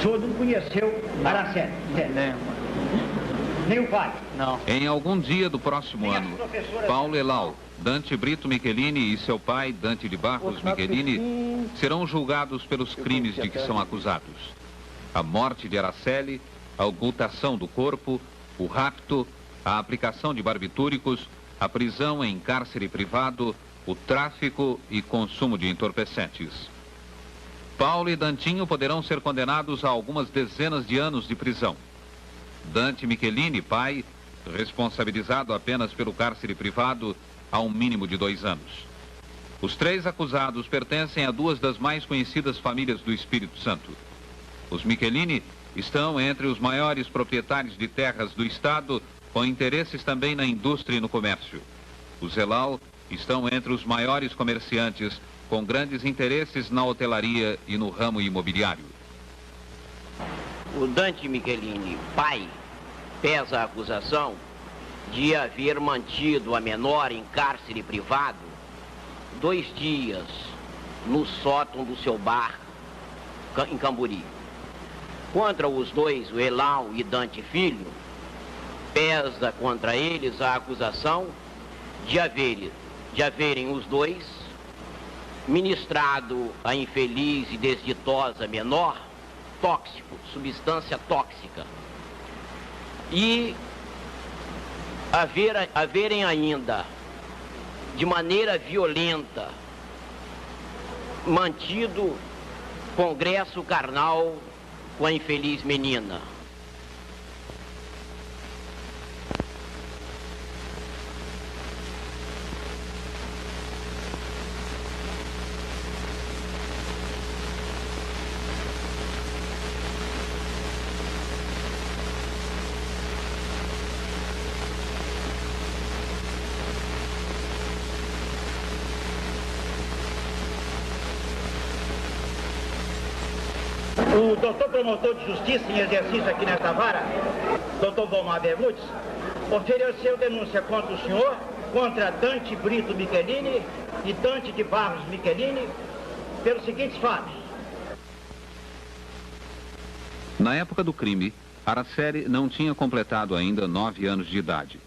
senhor não conheceu Araceli? Nem o pai? Não. Em algum dia do próximo ano, Paulo Elau, Dante Brito Michelini e seu pai, Dante de Barros Michelini, serão julgados pelos crimes de que são acusados. A morte de Araceli, a ocultação do corpo, o rapto, a aplicação de barbitúricos, a prisão em cárcere privado, o tráfico e consumo de entorpecentes. Paulo e Dantinho poderão ser condenados a algumas dezenas de anos de prisão. Dante Michelini, pai, responsabilizado apenas pelo cárcere privado, a um mínimo de 2 anos. Os 3 acusados pertencem a 2 das mais conhecidas famílias do Espírito Santo. Os Michelini estão entre os maiores proprietários de terras do estado, com interesses também na indústria e no comércio. Os Elau estão entre os maiores comerciantes, com grandes interesses na hotelaria e no ramo imobiliário. O Dante Michelini, pai, pesa a acusação de haver mantido a menor em cárcere privado 2 dias no sótão do seu bar em Camburi. Contra os 2, o Elau e Dante Filho, pesa contra eles a acusação de haverem os 2 ministrado a infeliz e desditosa menor tóxico, substância tóxica, e haverem ainda, de maneira violenta, mantido congresso carnal com a infeliz menina. O doutor promotor de justiça em exercício aqui nesta vara, doutor Bomar Bermudes, ofereceu denúncia contra o senhor, contra Dante Brito Michelini e Dante de Barros Michelini, pelos seguintes fatos. Na época do crime, Araceli não tinha completado ainda 9 anos de idade.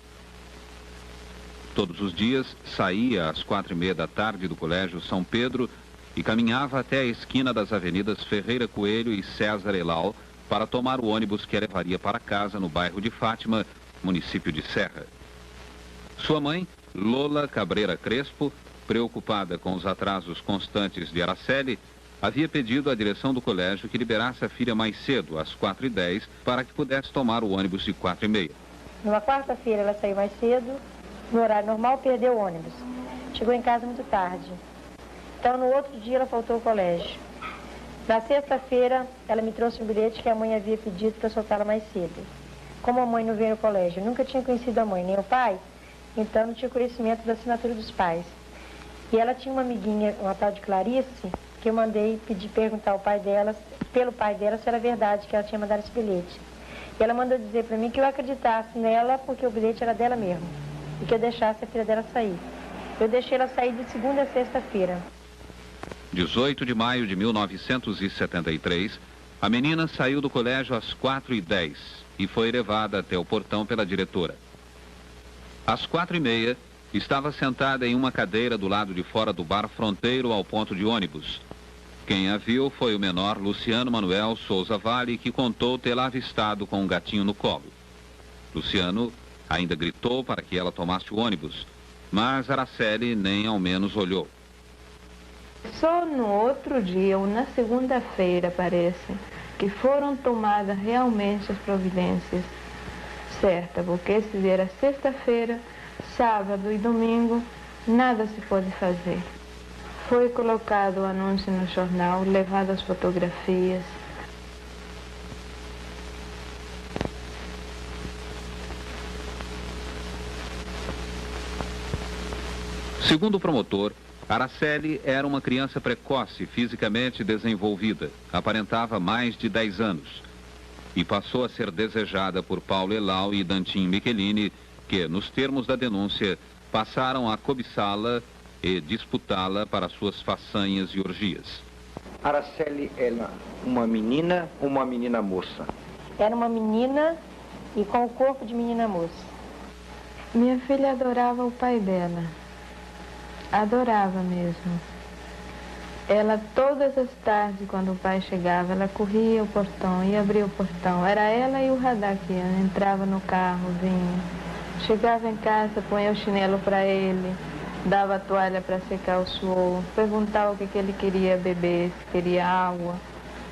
Todos os dias saía às 4h30 da tarde do Colégio São Pedro e caminhava até a esquina das avenidas Ferreira Coelho e César Elau para tomar o ônibus que a levaria para casa no bairro de Fátima, município de Serra. Sua mãe, Lola Cabreira Crespo, preocupada com os atrasos constantes de Araceli, havia pedido à direção do colégio que liberasse a filha mais cedo, às 4h10, para que pudesse tomar o ônibus de 4h30. Numa quarta-feira ela saiu mais cedo, no horário normal perdeu o ônibus. Chegou em casa muito tarde. Então, no outro dia, ela faltou ao colégio. Na sexta-feira, ela me trouxe um bilhete que a mãe havia pedido para soltá-la mais cedo. Como a mãe não veio no colégio, nunca tinha conhecido a mãe nem o pai, então não tinha conhecimento da assinatura dos pais. E ela tinha uma amiguinha, uma tal de Clarice, que eu mandei perguntar ao pai dela, pelo pai dela, se era verdade que ela tinha mandado esse bilhete. E ela mandou dizer para mim que eu acreditasse nela, porque o bilhete era dela mesmo, e que eu deixasse a filha dela sair. Eu deixei ela sair de segunda a sexta-feira. 18 de maio de 1973, a menina saiu do colégio às 4h10 e foi levada até o portão pela diretora. Às 4h30, estava sentada em uma cadeira do lado de fora do bar fronteiro ao ponto de ônibus. Quem a viu foi o menor Luciano Manuel Souza Vale, que contou tê-la avistado com um gatinho no colo. Luciano ainda gritou para que ela tomasse o ônibus, mas Araceli nem ao menos olhou. Só no outro dia, ou na segunda-feira, parece, que foram tomadas realmente as providências certas, porque se era sexta-feira, sábado e domingo, nada se pode fazer. Foi colocado o anúncio no jornal, levado as fotografias. Segundo o promotor, Araceli era uma criança precoce, fisicamente desenvolvida, aparentava mais de 10 anos e passou a ser desejada por Paulo Elau e Dantinho Michelini, que, nos termos da denúncia, passaram a cobiçá-la e disputá-la para suas façanhas e orgias. Araceli era uma menina ou uma menina moça? Era uma menina e com o corpo de menina moça. Minha filha adorava o pai dela. Adorava mesmo. Ela, todas as tardes, quando o pai chegava, ela corria o portão e abria o portão. Era ela e o Radá que entrava no carro, vinha. Chegava em casa, punha o chinelo para ele, dava a toalha para secar o suor, perguntava o que ele queria beber, se queria água,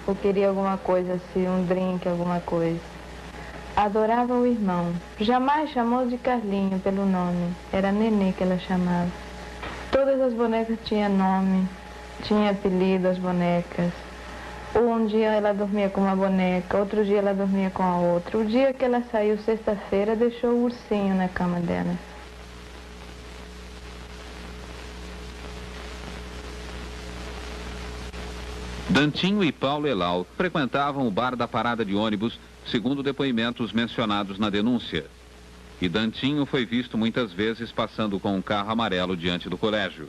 ou queria alguma coisa assim, um drink, alguma coisa. Adorava o irmão. Jamais chamou de Carlinho pelo nome. Era Nenê que ela chamava. Todas as bonecas tinham nome. Tinha apelido as bonecas. Um dia ela dormia com uma boneca, outro dia ela dormia com a outra. O dia que ela saiu, sexta-feira, deixou o ursinho na cama dela. Dantinho e Paulo Elau frequentavam o bar da parada de ônibus, segundo depoimentos mencionados na denúncia. E Dantinho foi visto muitas vezes passando com um carro amarelo diante do colégio.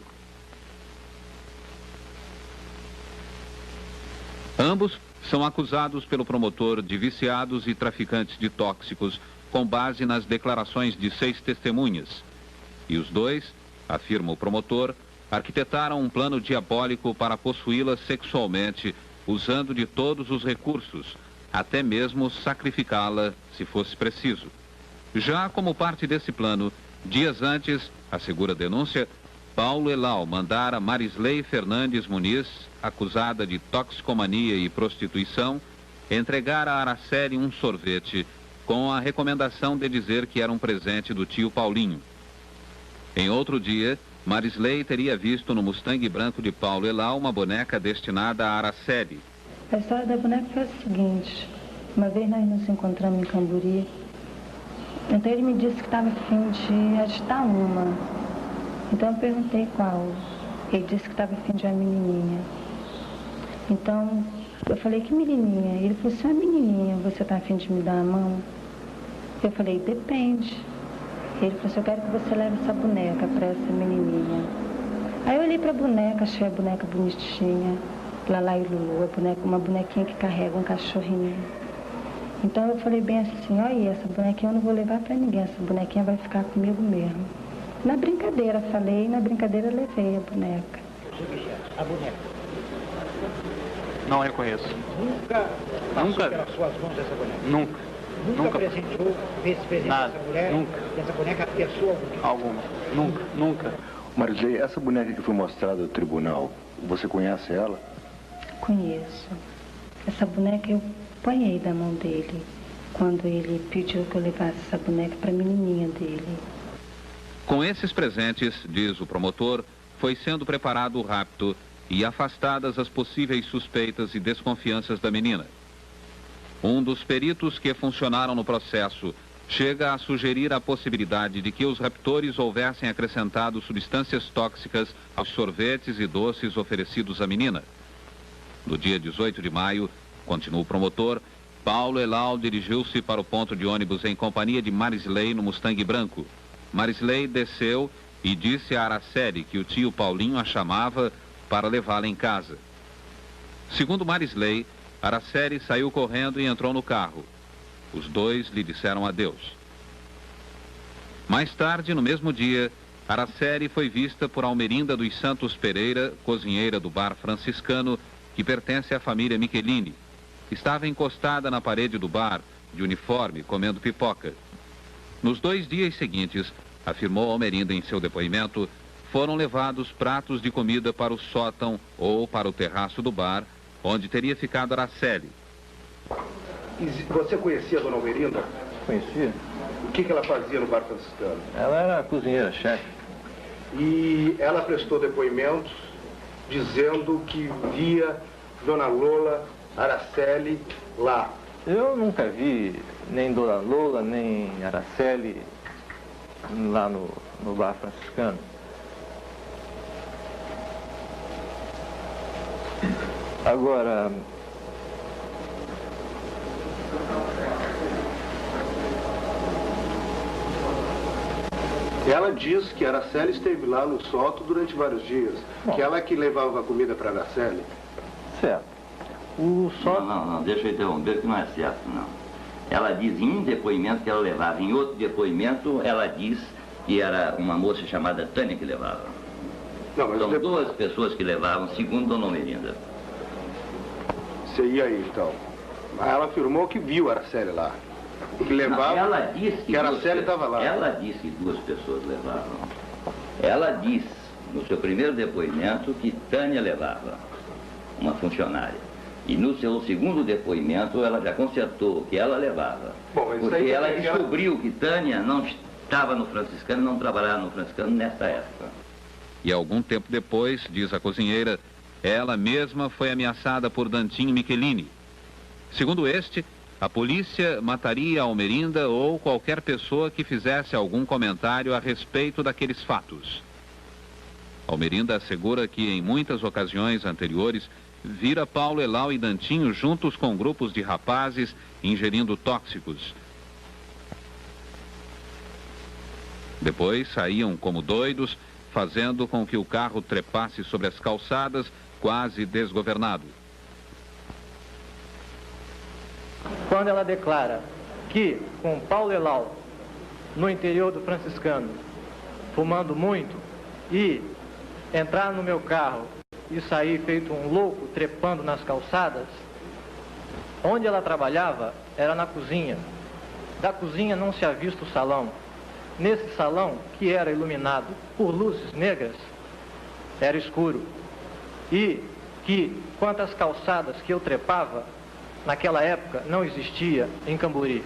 Ambos são acusados pelo promotor de viciados e traficantes de tóxicos, com base nas declarações de 6 testemunhas. E os dois, afirma o promotor, arquitetaram um plano diabólico para possuí-la sexualmente, usando de todos os recursos, até mesmo sacrificá-la se fosse preciso. Já como parte desse plano, dias antes, assegura a denúncia, Paulo Elau mandara Marisley Fernandes Muniz, acusada de toxicomania e prostituição, entregar a Araceli um sorvete com a recomendação de dizer que era um presente do tio Paulinho. Em outro dia, Marisley teria visto no Mustang branco de Paulo Elau uma boneca destinada a Araceli. A história da boneca foi a seguinte: uma vez nós nos encontramos em Camburi, então ele me disse que estava a fim de agitar uma. Então eu perguntei qual. Ele disse que estava a fim de uma menininha. Então eu falei, que menininha? Ele falou assim, uma menininha, você está a fim de me dar a mão? Eu falei, depende. Ele falou assim, eu quero que você leve essa boneca para essa menininha. Aí eu olhei para a boneca, achei a boneca bonitinha, Lalá e Lulu, uma bonequinha que carrega um cachorrinho. Então eu falei bem assim, olha, essa bonequinha eu não vou levar para ninguém, essa bonequinha vai ficar comigo mesmo. Na brincadeira falei, na brincadeira levei a boneca. A boneca. Não reconheço. Nunca passou pelas suas mãos essa boneca? Nunca. Nunca apresentou, fez presente Nada. Essa mulher? Nunca. Essa boneca pessoa alguma? Nunca. Marisley, essa boneca que foi mostrada ao tribunal, você conhece ela? Conheço. Essa boneca eu apanhei da mão dele, quando ele pediu que eu levasse essa boneca para a menininha dele. Com esses presentes, diz o promotor, foi sendo preparado o rapto e afastadas as possíveis suspeitas e desconfianças da menina. Um dos peritos que funcionaram no processo chega a sugerir a possibilidade de que os raptores houvessem acrescentado substâncias tóxicas aos sorvetes e doces oferecidos à menina. No dia 18 de maio, continua o promotor, Paulo Elau dirigiu-se para o ponto de ônibus em companhia de Marisley no Mustang branco. Marisley desceu e disse a Araceli que o tio Paulinho a chamava para levá-la em casa. Segundo Marisley, Araceli saiu correndo e entrou no carro. Os dois lhe disseram adeus. Mais tarde, no mesmo dia, Araceli foi vista por Almerinda dos Santos Pereira, cozinheira do bar franciscano, que pertence à família Michelini. Estava encostada na parede do bar, de uniforme, comendo pipoca. Nos 2 dias seguintes, afirmou Almerinda em seu depoimento, foram levados pratos de comida para o sótão ou para o terraço do bar, onde teria ficado Araceli. Você conhecia a dona Almerinda? Conhecia. O que ela fazia no bar franciscano? Ela era cozinheira, chefe. E ela prestou depoimentos dizendo que via dona Lola Araceli lá. Eu nunca vi nem Dona Lola, nem Araceli lá no bar franciscano. Agora, ela diz que a Araceli esteve lá no sótão durante vários dias. Bom, que ela que levava a comida para a Araceli. Certo. O sócio... Não, deixa eu interromper, que não é certo, não. Ela diz em um depoimento que ela levava, em outro depoimento ela diz que era uma moça chamada Tânia que levava. Não, mas são duas pessoas que levavam, segundo Dona Almerinda. E aí, então? Ela afirmou que viu a Araceli lá. Que levava... Não, ela disse que a Araceli estava lá. Ela disse que duas pessoas levavam. Ela disse, no seu primeiro depoimento, que Tânia levava, uma funcionária. E no seu segundo depoimento, ela já constatou que ela levava. Bom, porque ela descobriu que Tânia não estava no franciscano, não trabalhava no franciscano nessa época. E algum tempo depois, diz a cozinheira, ela mesma foi ameaçada por Dantinho Michelini. Segundo este, a polícia mataria Almerinda ou qualquer pessoa que fizesse algum comentário a respeito daqueles fatos. Almerinda assegura que em muitas ocasiões anteriores vira Paulo Elau e Dantinho juntos com grupos de rapazes ingerindo tóxicos. Depois saíam como doidos, fazendo com que o carro trepasse sobre as calçadas, quase desgovernado. Quando ela declara que com Paulo Elau, no interior do franciscano, fumando muito, e entrar no meu carro e sair feito um louco, trepando nas calçadas, onde ela trabalhava era na cozinha. Da cozinha não se havia visto o salão. Nesse salão, que era iluminado por luzes negras, era escuro. E que, quanto às calçadas que eu trepava, naquela época não existia em Camburi.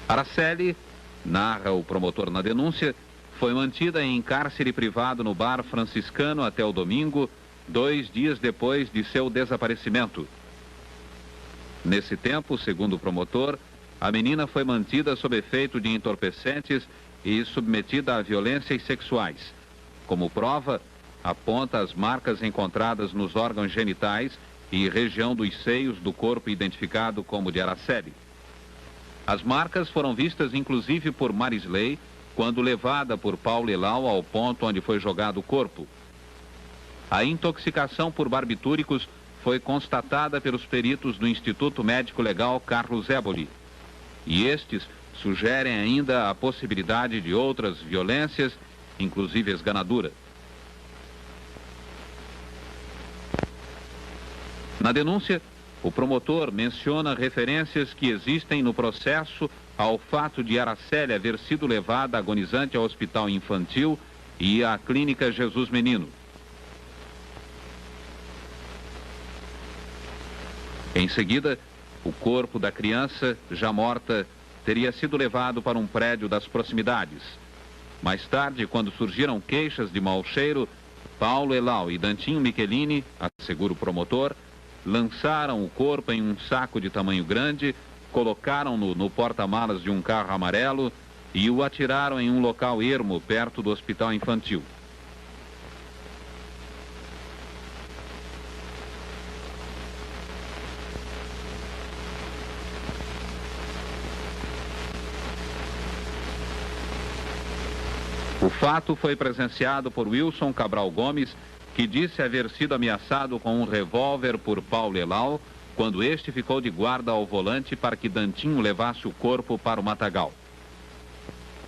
Araceli, narra o promotor na denúncia, foi mantida em cárcere privado no bar franciscano até o domingo, 2 dias depois de seu desaparecimento. Nesse tempo, segundo o promotor, a menina foi mantida sob efeito de entorpecentes e submetida a violências sexuais. Como prova, aponta as marcas encontradas nos órgãos genitais e região dos seios do corpo identificado como de Araceli. As marcas foram vistas inclusive por Marisley, quando levada por Paulo Elau ao ponto onde foi jogado o corpo. A intoxicação por barbitúricos foi constatada pelos peritos do Instituto Médico Legal Carlos Éboli. E estes sugerem ainda a possibilidade de outras violências, inclusive esganadura. Na denúncia, o promotor menciona referências que existem no processo ao fato de Araceli haver sido levada agonizante ao hospital infantil e à clínica Jesus Menino. Em seguida, o corpo da criança, já morta, teria sido levado para um prédio das proximidades. Mais tarde, quando surgiram queixas de mau cheiro, Paulo Elau e Dantinho Michelini, assegura o promotor, lançaram o corpo em um saco de tamanho grande, colocaram-no no porta-malas de um carro amarelo e o atiraram em um local ermo perto do hospital infantil. O fato foi presenciado por Wilson Cabral Gomes, que disse haver sido ameaçado com um revólver por Paulo Elau, quando este ficou de guarda ao volante para que Dantinho levasse o corpo para o matagal.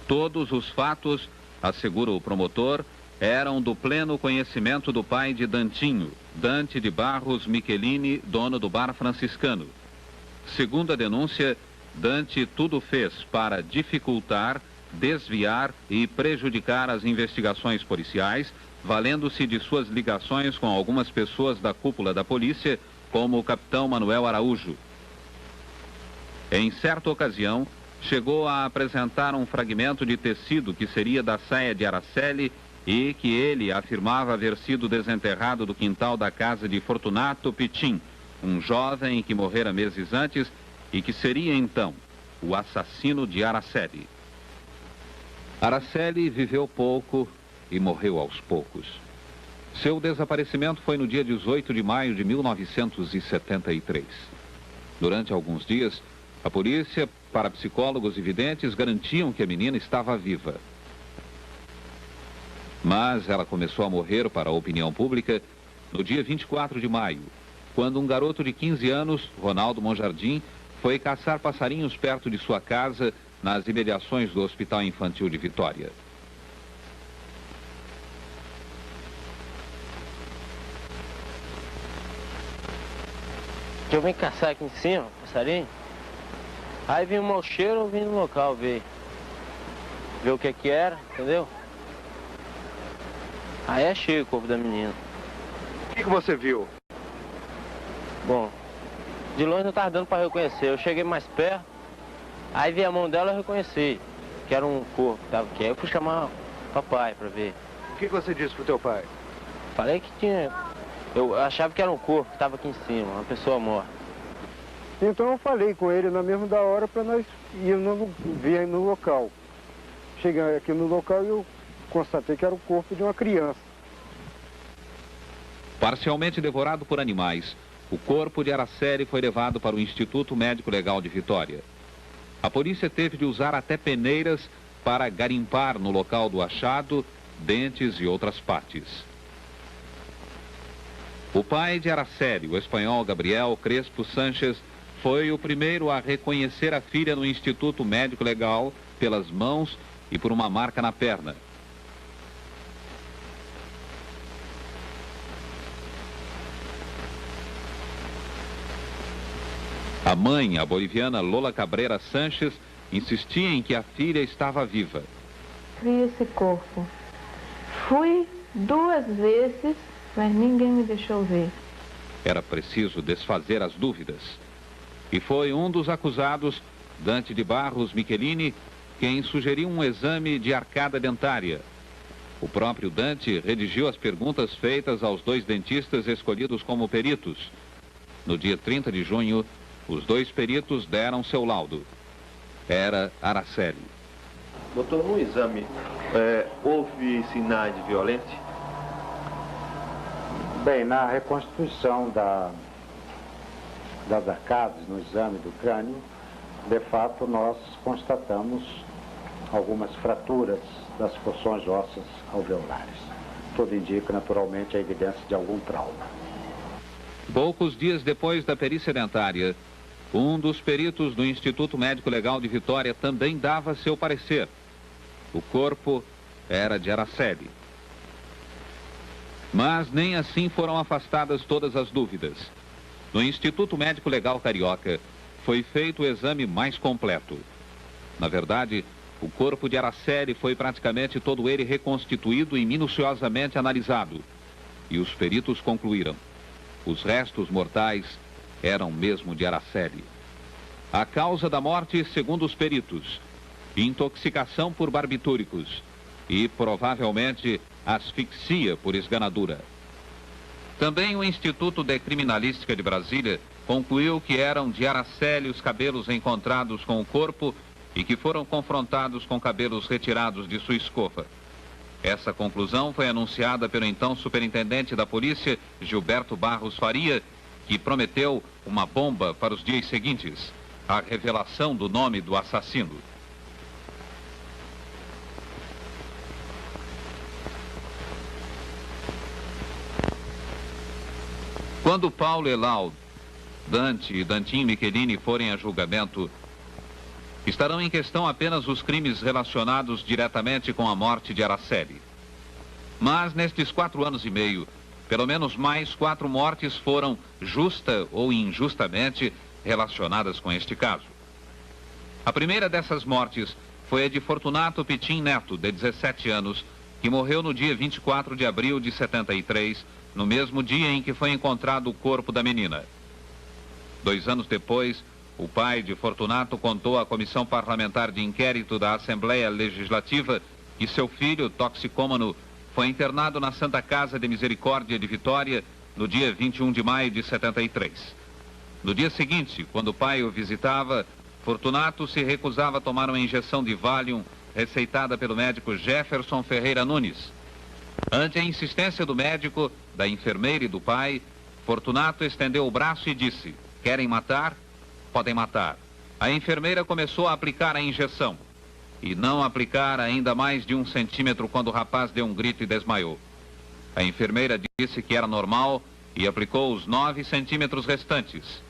Todos os fatos, assegura o promotor, eram do pleno conhecimento do pai de Dantinho, Dante de Barros Michelini, dono do bar franciscano. Segundo a denúncia, Dante tudo fez para dificultar, desviar e prejudicar as investigações policiais, valendo-se de suas ligações com algumas pessoas da cúpula da polícia, como o capitão Manuel Araújo. Em certa ocasião, chegou a apresentar um fragmento de tecido que seria da saia de Araceli e que ele afirmava haver sido desenterrado do quintal da casa de Fortunato Pitim, um jovem que morrera meses antes e que seria então o assassino de Araceli. Araceli viveu pouco e morreu aos poucos. Seu desaparecimento foi no dia 18 de maio de 1973. Durante alguns dias, a polícia, parapsicólogos e videntes garantiam que a menina estava viva. Mas ela começou a morrer para a opinião pública no dia 24 de maio, quando um garoto de 15 anos, Ronaldo Monjardim, foi caçar passarinhos perto de sua casa, nas imediações do Hospital Infantil de Vitória. Eu vim caçar aqui em cima, passarinho. Aí vim um mau cheiro, eu vim no local ver o que era, entendeu? Aí achei o corpo da menina. O que você viu? Bom, de longe não estava dando para reconhecer. Eu cheguei mais perto, aí vi a mão dela e reconheci que era um corpo que estava aqui. Aí eu fui chamar o papai para ver. O que você disse pro teu pai? Falei que tinha... Eu achava que era um corpo que estava aqui em cima, uma pessoa morta. Então eu falei com ele na mesma da hora para nós irmos ver no local. Cheguei aqui no local e eu constatei que era o corpo de uma criança. Parcialmente devorado por animais, o corpo de Araceli foi levado para o Instituto Médico Legal de Vitória. A polícia teve de usar até peneiras para garimpar no local do achado dentes e outras partes. O pai de Araceli, o espanhol Gabriel Crespo Sánchez, foi o primeiro a reconhecer a filha no Instituto Médico Legal pelas mãos e por uma marca na perna. A mãe, a boliviana Lola Cabreira Sánchez, insistia em que a filha estava viva. Vi esse corpo. Fui 2 vezes, mas ninguém me deixou ver. Era preciso desfazer as dúvidas. E foi um dos acusados, Dante de Barros Michelini, quem sugeriu um exame de arcada dentária. O próprio Dante redigiu as perguntas feitas aos 2 dentistas escolhidos como peritos. No dia 30 de junho, os 2 peritos deram seu laudo. Era Araceli. Doutor, no exame, houve sinais de violência? Bem, na reconstituição das arcadas, no exame do crânio, de fato nós constatamos algumas fraturas das porções ósseas alveolares. Tudo indica naturalmente a evidência de algum trauma. Poucos dias depois da perícia dentária, um dos peritos do Instituto Médico Legal de Vitória também dava seu parecer. O corpo era de Araceli. Mas nem assim foram afastadas todas as dúvidas. No Instituto Médico Legal Carioca, foi feito o exame mais completo. Na verdade, o corpo de Araceli foi praticamente todo ele reconstituído e minuciosamente analisado. E os peritos concluíram: os restos mortais eram mesmo de Araceli. A causa da morte, segundo os peritos, intoxicação por barbitúricos e, provavelmente, asfixia por esganadura. Também o Instituto de Criminalística de Brasília concluiu que eram de Araceli os cabelos encontrados com o corpo e que foram confrontados com cabelos retirados de sua escova. Essa conclusão foi anunciada pelo então superintendente da polícia, Gilberto Barros Faria, que prometeu uma bomba para os dias seguintes: a revelação do nome do assassino. Quando Paulo Elau, Dante e Dantinho Michelini forem a julgamento, estarão em questão apenas os crimes relacionados diretamente com a morte de Araceli. Mas nestes 4 anos e meio, pelo menos mais 4 mortes foram, justa ou injustamente, relacionadas com este caso. A primeira dessas mortes foi a de Fortunato Pitim Neto, de 17 anos, que morreu no dia 24 de abril de 73, no mesmo dia em que foi encontrado o corpo da menina. 2 anos depois, o pai de Fortunato contou à Comissão Parlamentar de Inquérito da Assembleia Legislativa que seu filho, toxicômano, foi internado na Santa Casa de Misericórdia de Vitória no dia 21 de maio de 73. No dia seguinte, quando o pai o visitava, Fortunato se recusava a tomar uma injeção de Valium receitada pelo médico Jefferson Ferreira Nunes. Ante a insistência do médico, da enfermeira e do pai, Fortunato estendeu o braço e disse: querem matar? Podem matar. A enfermeira começou a aplicar a injeção. E não aplicar ainda mais de 1 centímetro quando o rapaz deu um grito e desmaiou. A enfermeira disse que era normal e aplicou os 9 centímetros restantes.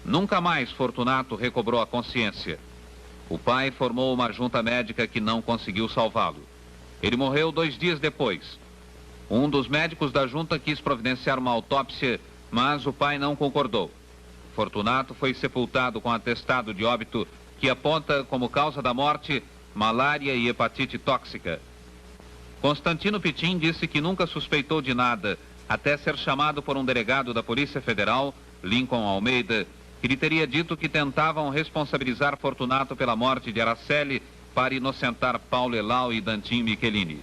Nunca mais Fortunato recobrou a consciência. O pai formou uma junta médica que não conseguiu salvá-lo. Ele morreu 2 dias depois. Um dos médicos da junta quis providenciar uma autópsia, mas o pai não concordou. Fortunato foi sepultado com atestado de óbito que aponta como causa da morte malária e hepatite tóxica. Constantino Pitim disse que nunca suspeitou de nada, até ser chamado por um delegado da Polícia Federal, Lincoln Almeida, que lhe teria dito que tentavam responsabilizar Fortunato pela morte de Araceli para inocentar Paulo Elau e Dantim Michelini.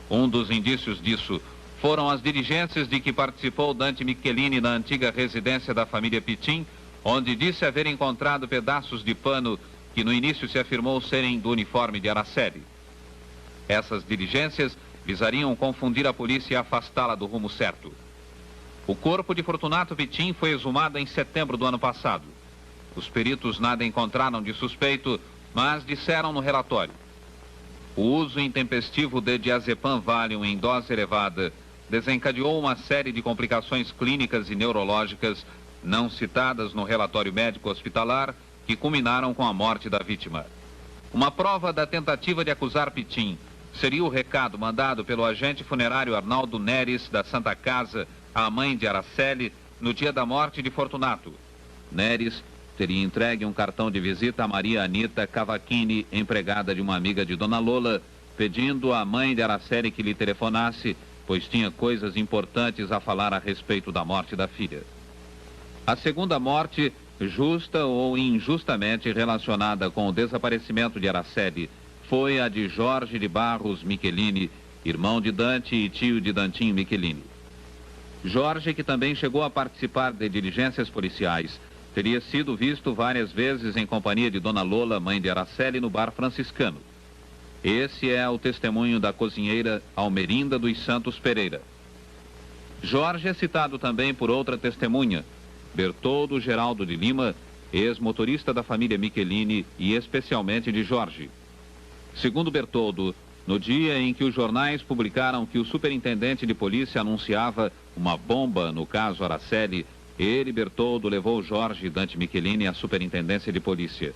Um dos indícios disso foram as diligências de que participou Dante Michelini na antiga residência da família Pitim, onde disse haver encontrado pedaços de pano que no início se afirmou serem do uniforme de Araceli. Essas diligências visariam confundir a polícia e afastá-la do rumo certo. O corpo de Fortunato Pitim foi exumado em setembro do ano passado. Os peritos nada encontraram de suspeito, mas disseram no relatório: o uso intempestivo de diazepam Valium em dose elevada desencadeou uma série de complicações clínicas e neurológicas não citadas no relatório médico hospitalar que culminaram com a morte da vítima. Uma prova da tentativa de acusar Pitim seria o recado mandado pelo agente funerário Arnaldo Neres, da Santa Casa, à mãe de Araceli, no dia da morte de Fortunato. Neres teria entregue um cartão de visita a Maria Anita Cavaquini, empregada de uma amiga de Dona Lola, pedindo à mãe de Araceli que lhe telefonasse, pois tinha coisas importantes a falar a respeito da morte da filha. A segunda morte, justa ou injustamente relacionada com o desaparecimento de Araceli, foi a de Jorge de Barros Michelini, irmão de Dante e tio de Dantim Michelini. Jorge, que também chegou a participar de diligências policiais, teria sido visto várias vezes em companhia de Dona Lola, mãe de Araceli, no bar franciscano. Esse é o testemunho da cozinheira Almerinda dos Santos Pereira. Jorge é citado também por outra testemunha, Bertoldo Geraldo de Lima, ex-motorista da família Michelini e especialmente de Jorge. Segundo Bertoldo, no dia em que os jornais publicaram que o superintendente de polícia anunciava uma bomba no caso Araceli, ele, Bertoldo, levou Jorge e Dante Michelini à superintendência de polícia.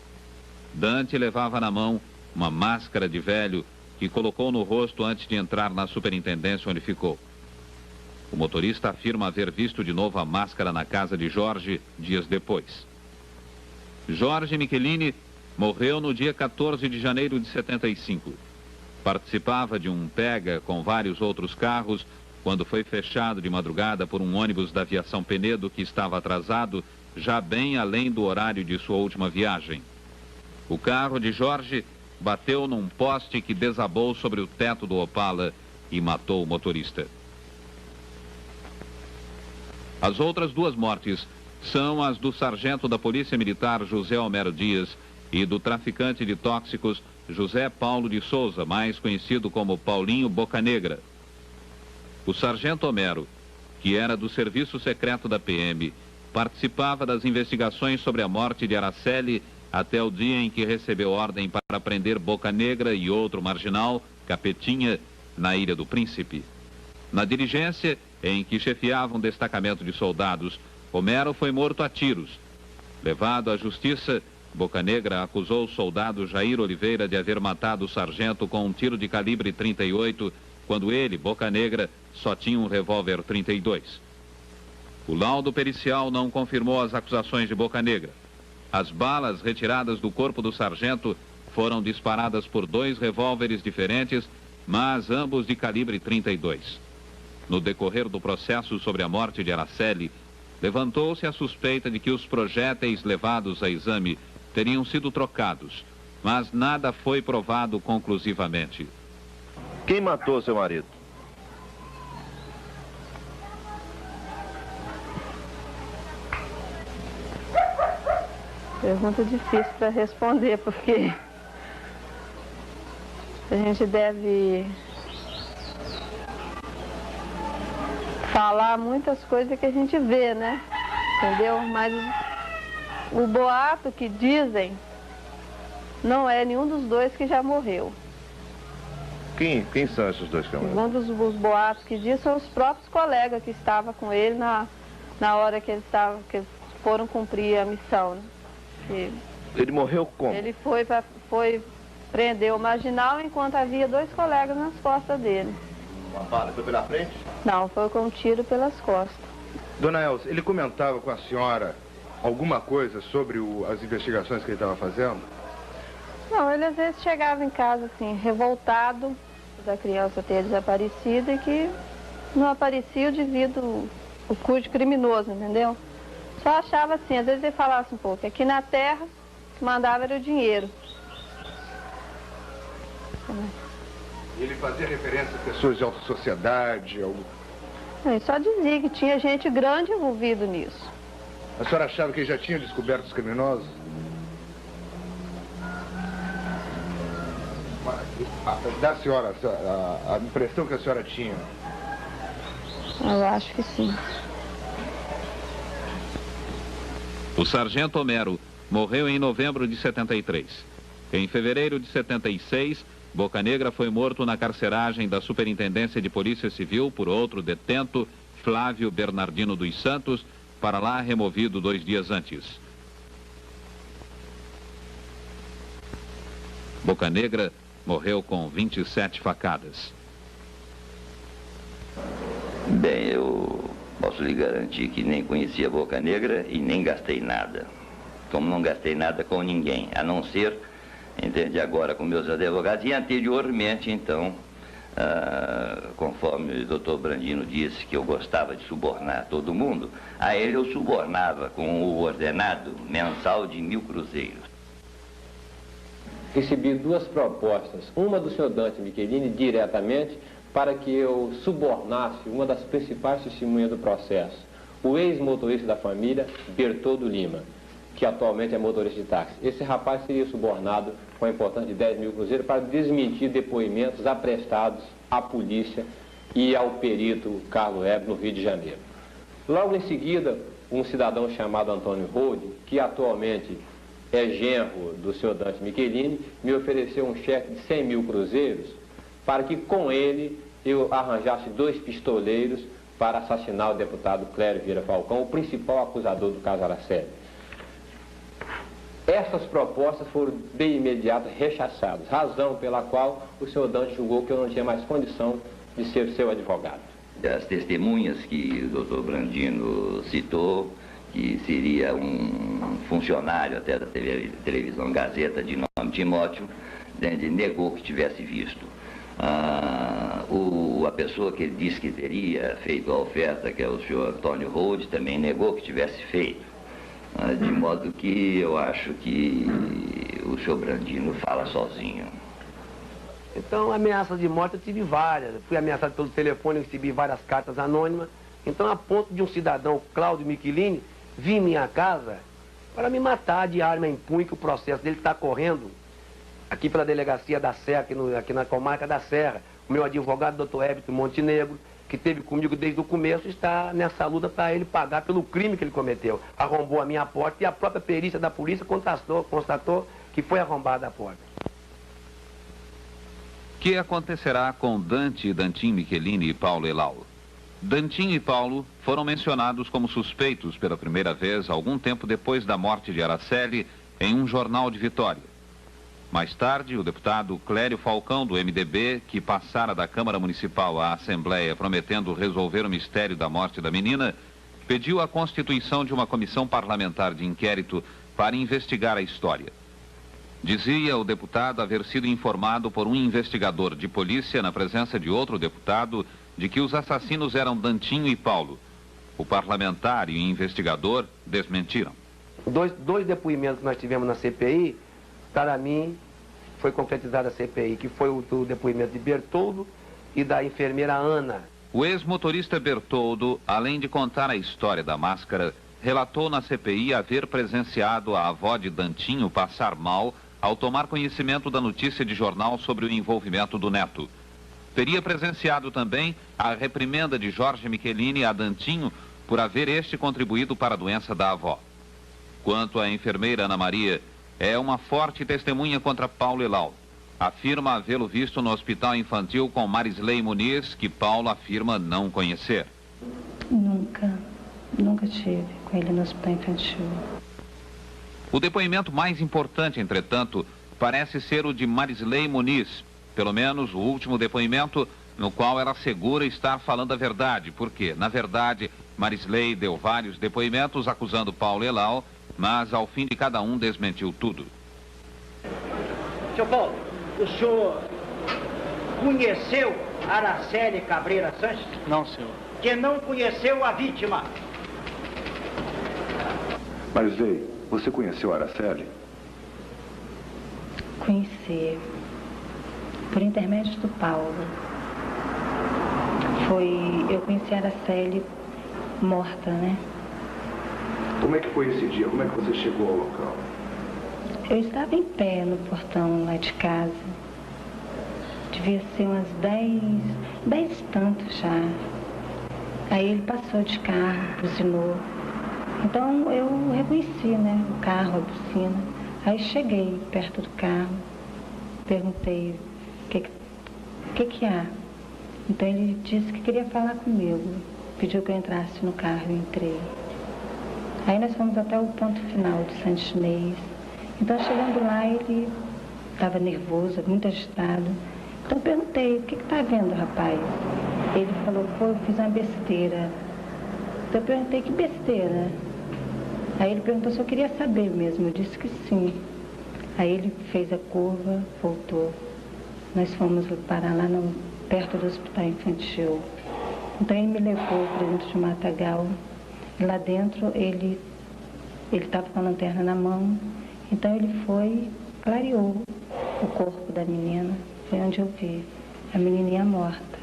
Dante levava na mão uma máscara de velho que colocou no rosto antes de entrar na superintendência onde ficou. O motorista afirma haver visto de novo a máscara na casa de Jorge dias depois. Jorge Michelini morreu no dia 14 de janeiro de 75. Participava de um pega com vários outros carros quando foi fechado de madrugada por um ônibus da aviação Penedo que estava atrasado, já bem além do horário de sua última viagem. O carro de Jorge bateu num poste que desabou sobre o teto do Opala e matou o motorista. As outras 2 mortes são as do sargento da Polícia Militar José Homero Dias e do traficante de tóxicos José Paulo de Souza, mais conhecido como Paulinho Bocanegra. O sargento Homero, que era do serviço secreto da PM, participava das investigações sobre a morte de Araceli até o dia em que recebeu ordem para prender Bocanegra e outro marginal, Capetinha, na Ilha do Príncipe. Na diligência, em que chefiava um destacamento de soldados, Homero foi morto a tiros. Levado à justiça, Bocanegra acusou o soldado Jair Oliveira de haver matado o sargento com um tiro de calibre 38, quando ele, Bocanegra, só tinha um revólver 32. O laudo pericial não confirmou as acusações de Bocanegra. As balas retiradas do corpo do sargento foram disparadas por 2 revólveres diferentes, mas ambos de calibre 32. No decorrer do processo sobre a morte de Araceli, levantou-se a suspeita de que os projéteis levados a exame teriam sido trocados, mas nada foi provado conclusivamente. Quem matou seu marido? Pergunta difícil para responder, porque a gente deve falar muitas coisas que a gente vê, né? Entendeu? Mas o boato que dizem não é nenhum dos 2 que já morreu. Quem são esses dois camaradas? Um dos boatos que diz são os próprios colegas que estavam com ele na hora que eles foram cumprir a missão, né? Ele morreu como? Ele foi prender o marginal enquanto havia 2 colegas nas costas dele. Uma bala foi pela frente? Não, foi com um tiro pelas costas. Dona Elza, ele comentava com a senhora alguma coisa sobre as investigações que ele estava fazendo? Não, ele às vezes chegava em casa assim, revoltado da criança ter desaparecido e que não aparecia devido ao curso criminoso, entendeu? Só achava assim, às vezes ele falava assim, pô, que aqui na terra o que mandava era o dinheiro. Ele fazia referência a pessoas de alta sociedade? Ele só dizia que tinha gente grande envolvida nisso. A senhora achava que ele já tinha descoberto os criminosos? Da senhora, a impressão que a senhora tinha? Eu acho que sim. O sargento Homero morreu em novembro de 73. Em fevereiro de 76, Bocanegra foi morto na carceragem da Superintendência de Polícia Civil por outro detento, Flávio Bernardino dos Santos, para lá removido 2 dias antes. Bocanegra morreu com 27 facadas. Bem, eu posso lhe garantir que nem conhecia Bocanegra e nem gastei nada. Como não gastei nada com ninguém, a não ser, entende, agora com meus advogados e anteriormente, então, conforme o doutor Brandino disse que eu gostava de subornar todo mundo, a ele eu subornava com o ordenado mensal de 1.000 cruzeiros. Recebi 2 propostas, uma do senhor Dante Michelini diretamente para que eu subornasse uma das principais testemunhas do processo, o ex-motorista da família, Bertoldo Lima, que atualmente é motorista de táxi. Esse rapaz seria subornado com a importância de 10.000 cruzeiros para desmentir depoimentos aprestados à polícia e ao perito Carlos Hebe no Rio de Janeiro. Logo em seguida, um cidadão chamado Antônio Rode, que atualmente é genro do senhor Dante Michelini, me ofereceu um cheque de 100.000 cruzeiros para que com ele eu arranjasse 2 pistoleiros para assassinar o deputado Clério Vieira Falcão, o principal acusador do caso Araceli. Essas propostas foram de imediato rechaçadas, razão pela qual o senhor Dante julgou que eu não tinha mais condição de ser seu advogado. As testemunhas que o doutor Brandino citou, que seria um funcionário até da televisão Gazeta de nome Timóteo, negou que tivesse visto. A pessoa que ele disse que teria feito a oferta, que é o senhor Antônio Rode, também negou que tivesse feito. De modo que eu acho que o senhor Brandino fala sozinho. Então, ameaças de morte eu tive várias. Eu fui ameaçado pelo telefone, eu recebi várias cartas anônimas. Então, a ponto de um cidadão, Cláudio Michelini, vir em minha casa para me matar de arma em punho, que o processo dele está correndo aqui pela delegacia da Serra, aqui na comarca da Serra. O meu advogado, doutor Hébito Montenegro, que esteve comigo desde o começo, está nessa luta para ele pagar pelo crime que ele cometeu. Arrombou a minha porta e a própria perícia da polícia constatou que foi arrombada a porta. O que acontecerá com Dante, Dantinho Michelini e Paulo Elau? Dantinho e Paulo foram mencionados como suspeitos pela primeira vez algum tempo depois da morte de Araceli em um jornal de Vitória. Mais tarde, o deputado Clério Falcão, do MDB, que passara da Câmara Municipal à Assembleia prometendo resolver o mistério da morte da menina, pediu a constituição de uma comissão parlamentar de inquérito para investigar a história. Dizia o deputado haver sido informado por um investigador de polícia, na presença de outro deputado, de que os assassinos eram Dantinho e Paulo. O parlamentar e o investigador desmentiram. Dois depoimentos que nós tivemos na CPI, para mim, foi concretizada a CPI, que foi o do depoimento de Bertoldo e da enfermeira Ana. O ex-motorista Bertoldo, além de contar a história da máscara, relatou na CPI haver presenciado a avó de Dantinho passar mal ao tomar conhecimento da notícia de jornal sobre o envolvimento do neto. Teria presenciado também a reprimenda de Jorge Michelini a Dantinho por haver este contribuído para a doença da avó. Quanto à enfermeira Ana Maria, é uma forte testemunha contra Paulo Elau. afirma havê-lo visto no hospital infantil com Marisley Muniz, que Paulo afirma não conhecer. Nunca tive com ele no hospital infantil. O depoimento mais importante, entretanto, parece ser o de Marisley Muniz, pelo menos o último depoimento no qual ela assegura estar falando a verdade, porque, na verdade, Marisley deu vários depoimentos acusando Paulo Elau, mas ao fim de cada um desmentiu tudo. Seu Paulo, o senhor conheceu Araceli Cabreira Sanches? Não, senhor. Que não conheceu a vítima? Marisley, você conheceu a Araceli? Conheci. Por intermédio do Paulo. Eu conheci a Araceli morta, né? Como é que foi esse dia? Como é que você chegou ao local? Eu estava em pé no portão lá de casa. Devia ser umas 10 e tanto já. Aí ele passou de carro, buzinou. Então eu reconheci, né, o carro, a buzina. Aí cheguei perto do carro, perguntei o que há. Então ele disse que queria falar comigo, pediu que eu entrasse no carro e entrei. Aí nós fomos até o ponto final do Santo Chinês. Então chegando lá ele estava nervoso, muito agitado. Então eu perguntei, o que está vendo, rapaz? Ele falou, pô, eu fiz uma besteira. Então eu perguntei, que besteira? Aí ele perguntou se eu queria saber mesmo, eu disse que sim. Aí ele fez a curva, voltou. Nós fomos parar lá perto do hospital infantil. Então ele me levou para dentro de um matagal. E lá dentro ele estava com a lanterna na mão. Então ele foi, clareou o corpo da menina. Foi onde eu vi a menininha morta.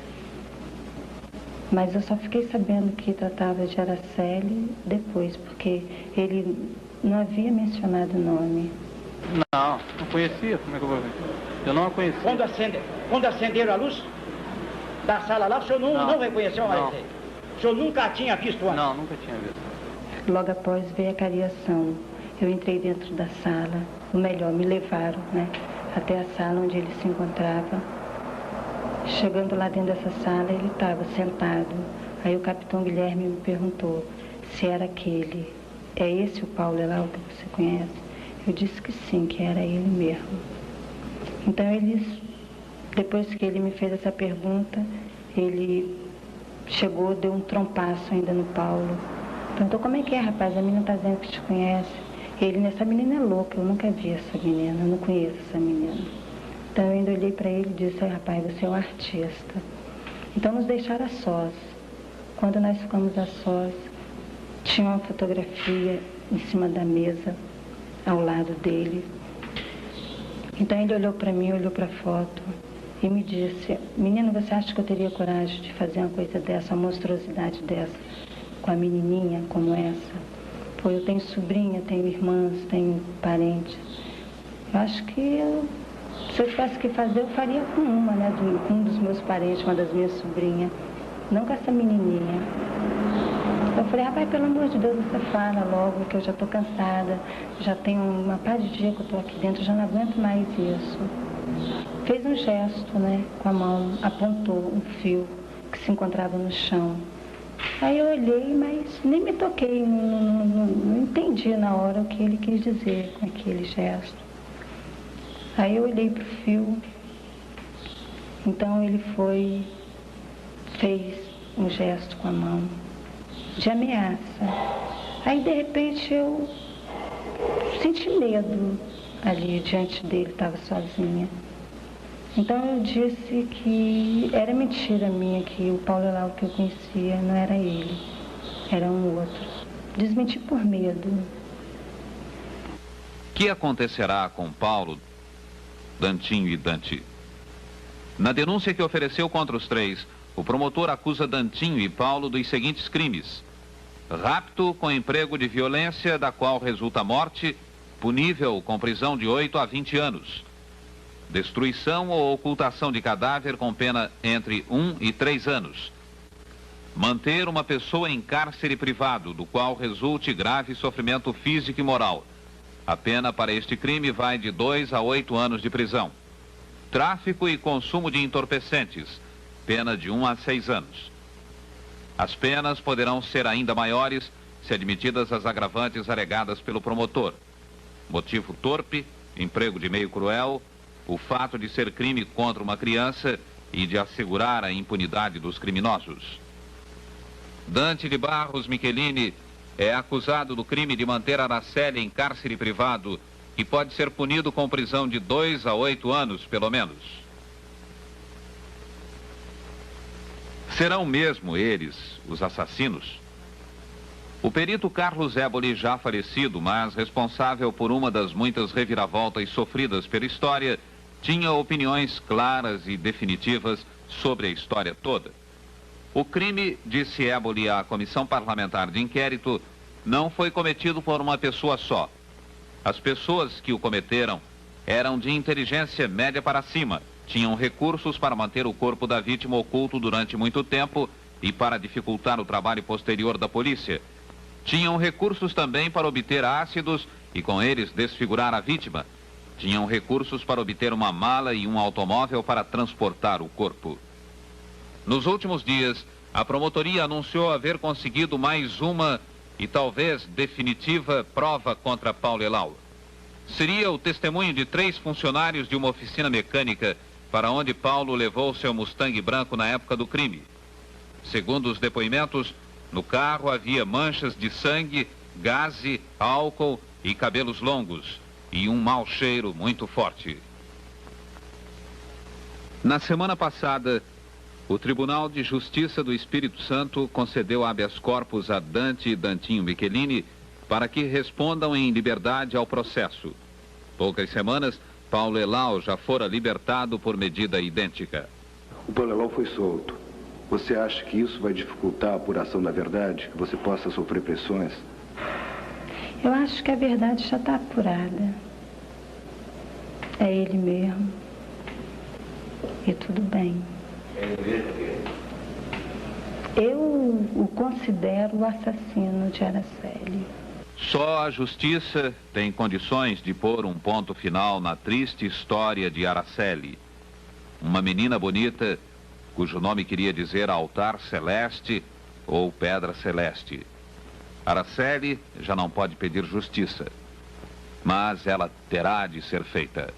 Mas eu só fiquei sabendo que tratava de Araceli depois, porque ele não havia mencionado o nome. Não conhecia, como é que eu vou ver? Eu não a conhecia. Quando acenderam a luz da sala lá, o senhor não reconheceu a Marisley? O senhor nunca a tinha visto antes? Não, nunca tinha visto. Logo após veio a cariação. Eu entrei dentro da sala, ou melhor, me levaram, né, até a sala onde ele se encontrava. Chegando lá dentro dessa sala, ele estava sentado. Aí o capitão Guilherme me perguntou se era aquele. É esse o Paulo Elau que você conhece? Eu disse que sim, que era ele mesmo. Então depois que ele me fez essa pergunta, ele chegou, deu um trompaço ainda no Paulo. Perguntou, como é que é, rapaz? A menina está dizendo que te conhece. Ele, essa menina é louca, eu nunca vi essa menina, eu não conheço essa menina. Então eu ainda olhei para ele e disse, rapaz, você é um artista. Então nos deixaram a sós. Quando nós ficamos a sós, tinha uma fotografia em cima da mesa, ao lado dele. Então ele olhou para mim, olhou para a foto e me disse, menino, você acha que eu teria coragem de fazer uma coisa dessa, uma monstruosidade dessa, com a menininha como essa? Pô, eu tenho sobrinha, tenho irmãs, tenho parentes. Eu acho que se eu tivesse que fazer, eu faria com uma, né, com um dos meus parentes, uma das minhas sobrinhas, não com essa menininha. Eu falei, rapaz, pelo amor de Deus, você fala logo, que eu já estou cansada, já tenho uma par de dia que eu estou aqui dentro, já não aguento mais isso. Fez um gesto, né, com a mão, apontou um fio que se encontrava no chão. Aí eu olhei, mas nem me toquei, não entendi na hora o que ele quis dizer com aquele gesto. Aí eu olhei para o fio, então ele fez um gesto com a mão de ameaça. Aí de repente eu senti medo ali diante dele, estava sozinha. Então eu disse que era mentira minha, que o Paulo Elau que eu conhecia não era ele, era um outro. Desmenti por medo. O que acontecerá com Paulo, Dantinho e Dante? Na denúncia que ofereceu contra os três, o promotor acusa Dantinho e Paulo dos seguintes crimes: rapto com emprego de violência, da qual resulta morte, punível com prisão de 8 a 20 anos. Destruição ou ocultação de cadáver com pena entre 1 e 3 anos. Manter uma pessoa em cárcere privado, do qual resulte grave sofrimento físico e moral. A pena para este crime vai de 2 a 8 anos de prisão. tráfico e consumo de entorpecentes, pena de 1 a 6 anos. As penas poderão ser ainda maiores se admitidas as agravantes alegadas pelo promotor. Motivo torpe, emprego de meio cruel, o fato de ser crime contra uma criança e de assegurar a impunidade dos criminosos. Dante de Barros Michelini é acusado do crime de manter Araceli em cárcere privado e pode ser punido com prisão de 2 a 8 anos, pelo menos. Serão mesmo eles os assassinos? O perito Carlos Éboli, já falecido, mas responsável por uma das muitas reviravoltas sofridas pela história, tinha opiniões claras e definitivas sobre a história toda. O crime, disse Éboli à Comissão Parlamentar de Inquérito, não foi cometido por uma pessoa só. As pessoas que o cometeram eram de inteligência média para cima, tinham recursos para manter o corpo da vítima oculto durante muito tempo e para dificultar o trabalho posterior da polícia. Tinham recursos também para obter ácidos e com eles desfigurar a vítima. Tinham recursos para obter uma mala e um automóvel para transportar o corpo. Nos últimos dias, a promotoria anunciou haver conseguido mais uma e talvez definitiva prova contra Paulo Elau. Seria o testemunho de 3 funcionários de uma oficina mecânica para onde Paulo levou seu Mustang branco na época do crime. Segundo os depoimentos, no carro havia manchas de sangue, gaze, álcool e cabelos longos e um mau cheiro muito forte. Na semana passada, o Tribunal de Justiça do Espírito Santo concedeu habeas corpus a Dante e Dantinho Michelini para que respondam em liberdade ao processo. Poucas semanas, Paulo Elau já fora libertado por medida idêntica. O Paulo Elau foi solto. Você acha que isso vai dificultar a apuração da verdade? Que você possa sofrer pressões? Eu acho que a verdade já está apurada. É ele mesmo. E tudo bem. Eu o considero o assassino de Araceli. Só a justiça tem condições de pôr um ponto final na triste história de Araceli. Uma menina bonita, cujo nome queria dizer altar celeste ou pedra celeste. Araceli já não pode pedir justiça, mas ela terá de ser feita.